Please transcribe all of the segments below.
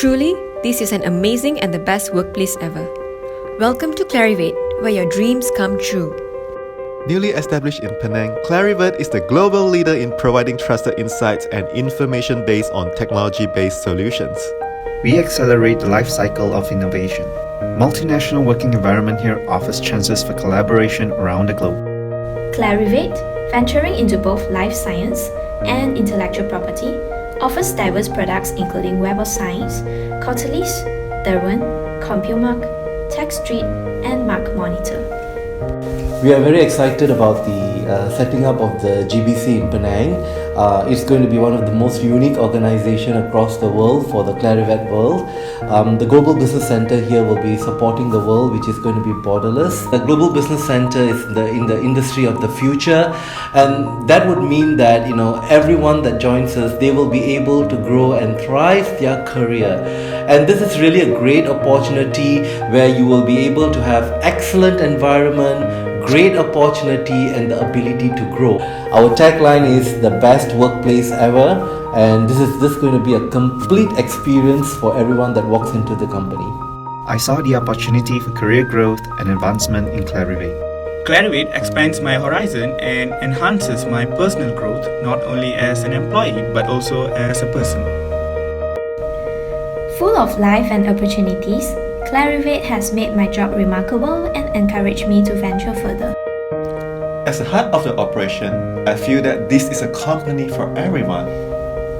Truly, this is an amazing and the best workplace ever. Welcome to Clarivate, where your dreams come true. Newly established in Penang, Clarivate is the global leader in providing trusted insights and information based on technology-based solutions. We accelerate the life cycle of innovation. Multinational working environment here offers chances for collaboration around the globe. Clarivate, venturing into both life science and intellectual property, offers diverse products including Web of Science, Cortelis, Derwent, CompuMark, TechStreet, and Mark Monitor. We are very excited about the setting up of the GBC in Penang. It's going to be one of the most unique organizations across the world for the Clarivate world. The Global Business Center here will be supporting the world, which is going to be borderless. The Global Business Center is in the industry of the future, and that would mean that everyone that joins us, they will be able to grow and thrive their career. And this is really a great opportunity where you will be able to have excellent environment, great opportunity, and the ability to grow. Our tagline is the best workplace ever, and this is going to be a complete experience for everyone that walks into the company. I saw the opportunity for career growth and advancement in Clarivate. Clarivate expands my horizon and enhances my personal growth not only as an employee but also as a person. Full of life and opportunities, Clarivate has made my job remarkable and encouraged me to venture further. As the heart of the operation, I feel that this is a company for everyone.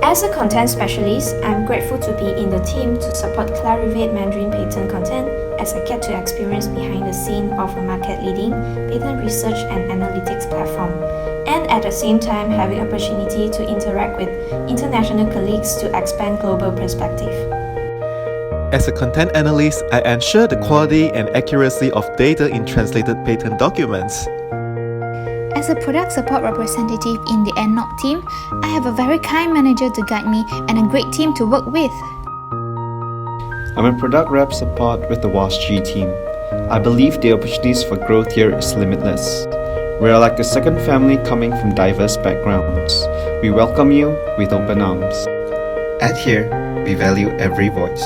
As a content specialist, I'm grateful to be in the team to support Clarivate Mandarin patent content as I get to experience behind the scene of a market-leading patent research and analytics platform, and at the same time having opportunity to interact with international colleagues to expand global perspective. As a content analyst, I ensure the quality and accuracy of data in translated patent documents. As a product support representative in the EndNoc team, I have a very kind manager to guide me and a great team to work with. I'm a product rep support with the WASG team. I believe the opportunities for growth here is limitless. We are like a second family coming from diverse backgrounds. We welcome you with open arms. At here, we value every voice.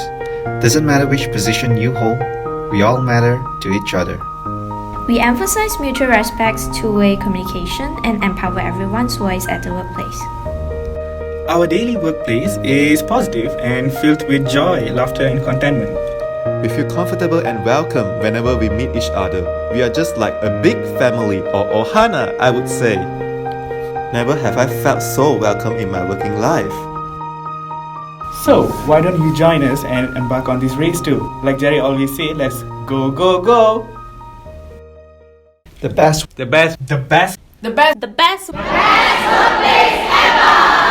Doesn't matter which position you hold, we all matter to each other. We emphasize mutual respect, two-way communication, and empower everyone's voice at the workplace. Our daily workplace is positive and filled with joy, laughter, and contentment. We feel comfortable and welcome whenever we meet each other. We are just like a big family, or ohana, I would say. Never have I felt so welcome in my working life. So, why don't you join us and embark on this race too? Like Jerry always say, let's go, go, go! The best The best. The best workplace ever!